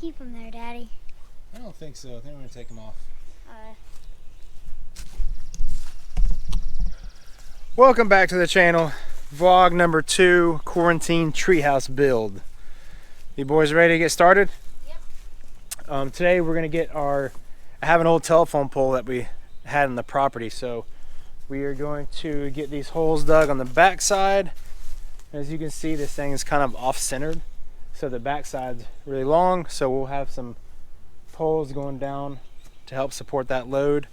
keep them there, Daddy? I don't think so. I think we're going to take them off. Welcome back to the channel. Vlog number 2, quarantine treehouse build. You boys ready to get started? Yep. Today we're going to get I have an old telephone pole that we had in the property, so we are going to get these holes dug on the back side. As you can see, this thing is kind of off-centered, so the back side's really long, so we'll have some poles going down to help support that load.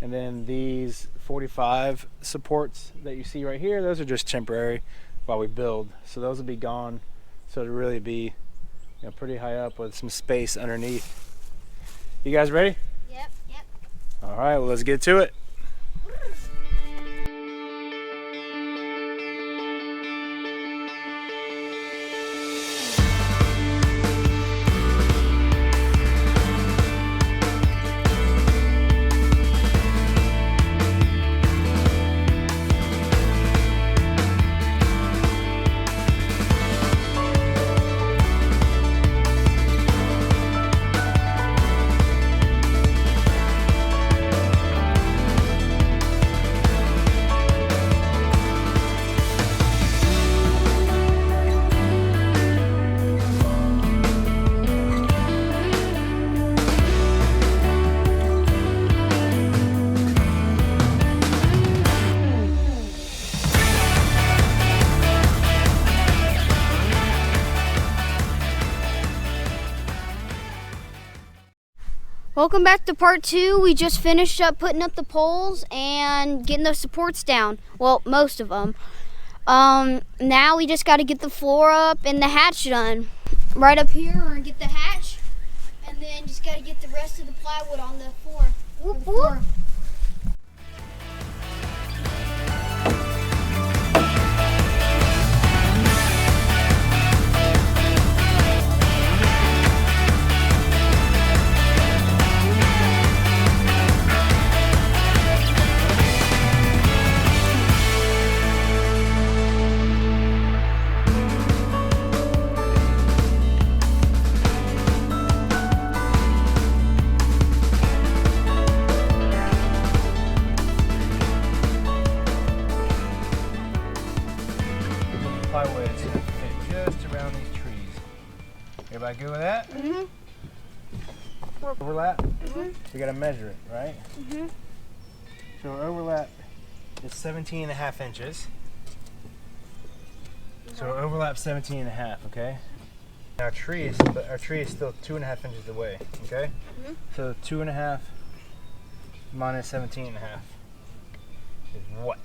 And then these 45 supports that you see right here, those are just temporary while we build. So those will be gone, so it'll really be, pretty high up with some space underneath. You guys ready? Yep. All right, well, let's get to it. Welcome back to part 2. We just finished up putting up the poles and getting those supports down. Well, most of them. Now we just got to get the floor up and the hatch done. Right up here, we're going to get the hatch, and then just got to get the rest of the plywood on the floor. Whoop, whoop. Plywood is going to fit just around these trees. Everybody good with that? Mm-hmm. Overlap? Mm-hmm. We got to measure it, right? Mm-hmm. So our overlap is 17.5 inches. So our overlap 17.5, okay? Our tree is still 2.5 inches away, okay? Mm-hmm. So 2.5 minus 17.5 is what?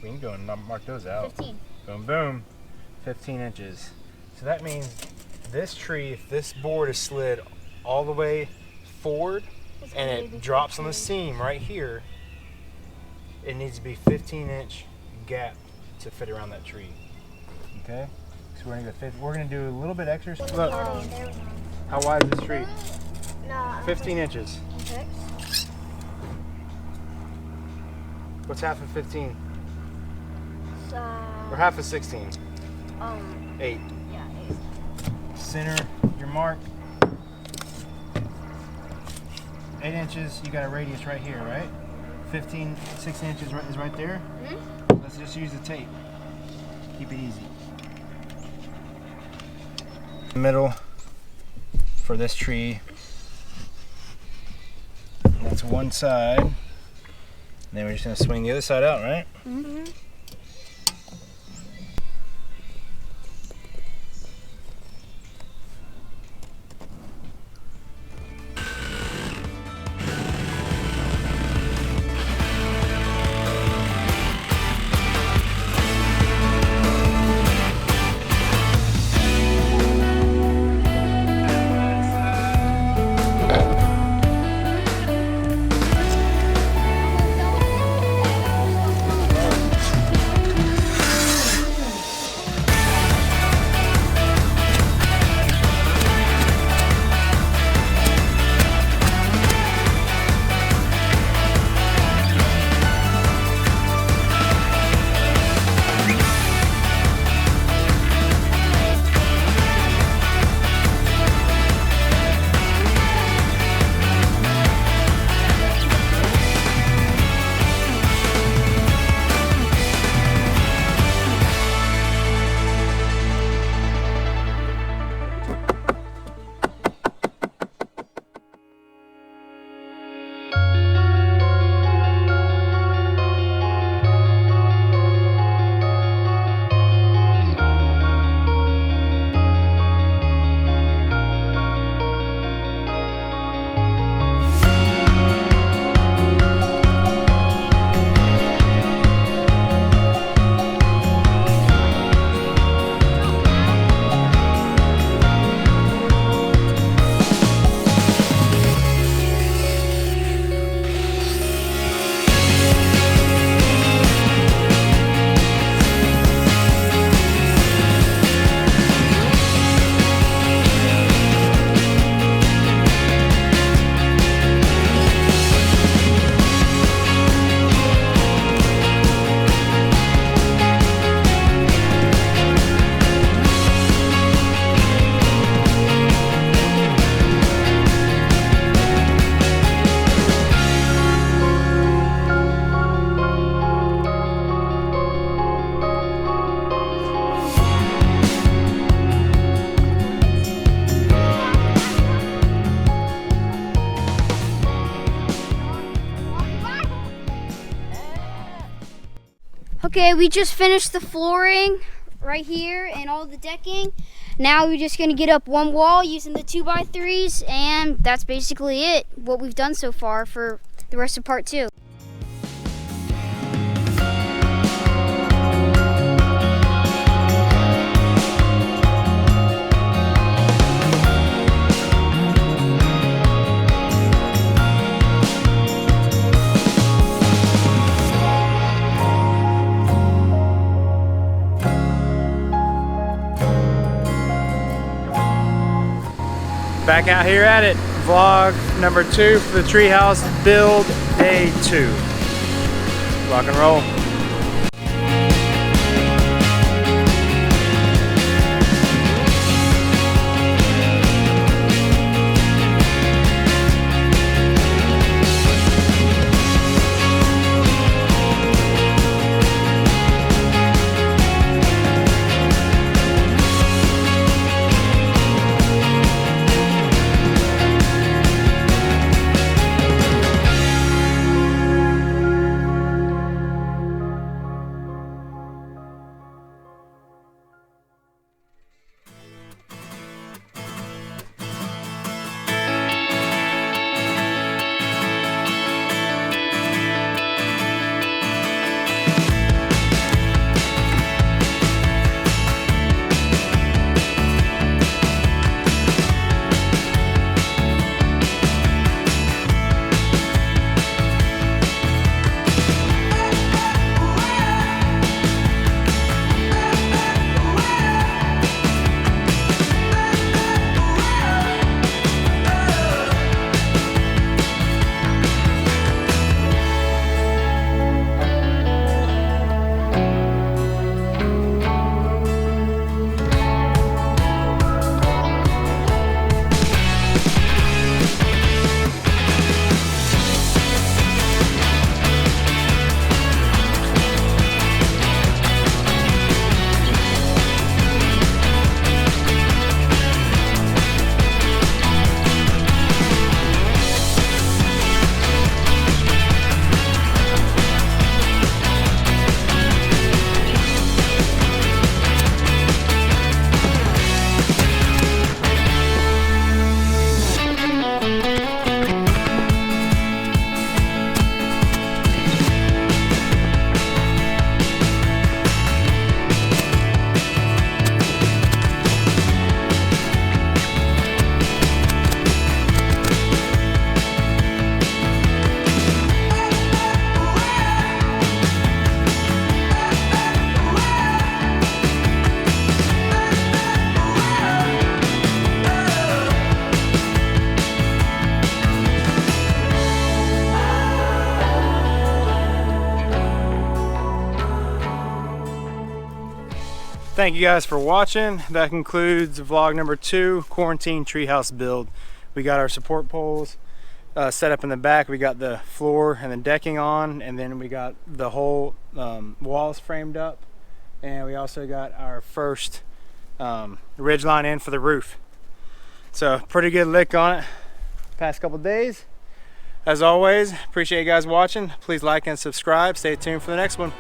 We can go and mark those out. 15. Boom, boom, 15 inches. So that means this tree, if this board is slid all the way forward and it drops on the seam right here, it needs to be 15-inch gap to fit around that tree. Okay? So we're gonna do a little bit extra. Look, how wide is this tree? 15 inches. Okay. What's half of 15? So, Or half of 16? 8. Yeah, 8. Center your mark. 8 inches, you got a radius right here, right? 16 inches is right there. Mm-hmm. Let's just use the tape. Keep it easy. Middle for this tree. That's one side. And then we're just gonna swing the other side out, right? Mm-hmm. Okay, we just finished the flooring right here and all the decking. Now we're just gonna get up one wall using the 2x3s, and that's basically it, what we've done so far for the rest of part 2. Back out here at it. Vlog number 2 for the treehouse build day 2. Rock and roll. Thank you guys for watching. That concludes vlog number 2, quarantine treehouse build. We got our support poles set up in the back. We got the floor and the decking on, and then we got the whole walls framed up, and we also got our first ridge line in for the roof. So pretty good lick on it past couple days. As always, appreciate you guys watching. Please like and subscribe. Stay tuned for the next one.